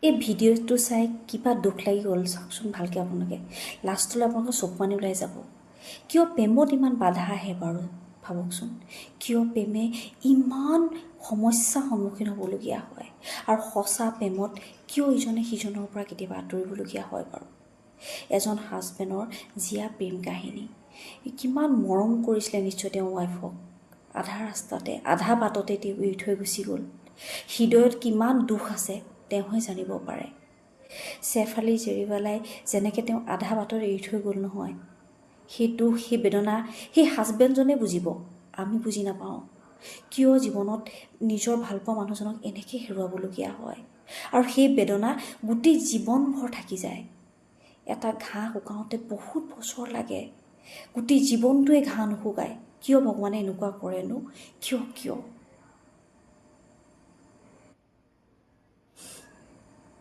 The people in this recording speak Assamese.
এই ভিডিঅ'টো চাই কিবা দুখ লাগি গ'ল চাওকচোন ভালকৈ আপোনালোকে লাষ্টলৈ আপোনালোকৰ চকুপানী ওলাই যাব কিয় প্ৰেমত ইমান বাধা আহে বাৰু ভাবকচোন কিয় প্ৰেমে ইমান সমস্যাৰ সন্মুখীন হ'বলগীয়া হয় আৰু সঁচা প্ৰেমত কিয় ইজনে সিজনৰ পৰা কেতিয়াবা আঁতৰিবলগীয়া হয় বাৰু এজন হাজবেণ্ডৰ জীয়া প্ৰেম কাহিনী কিমান মৰম কৰিছিলে নিশ্চয় তেওঁ ৱাইফক আধা ৰাস্তাতে আধা বাটতে তেওঁ এৰি থৈ গুচি গ'ল হৃদয়ত কিমান দুখ আছে তেওঁহে জানিব পাৰে চেফালি জেৰিৱালাই যেনেকৈ তেওঁ আধা বাটত এৰি থৈ গ'ল নহয় সেই দুখ সেই বেদনা সেই হাজবেণ্ডজনে বুজিব আমি বুজি নাপাওঁ কিয় জীৱনত নিজৰ ভালপোৱা মানুহজনক এনেকৈ হেৰুৱাবলগীয়া হয় আৰু সেই বেদনা গোটেই জীৱনভৰ থাকি যায় এটা ঘাঁহ শুকাওঁতে বহুত বছৰ লাগে গোটেই জীৱনটোৱে ঘাঁহ নুশুকায় কিয় ভগৱানে এনেকুৱা কৰেনো কিয়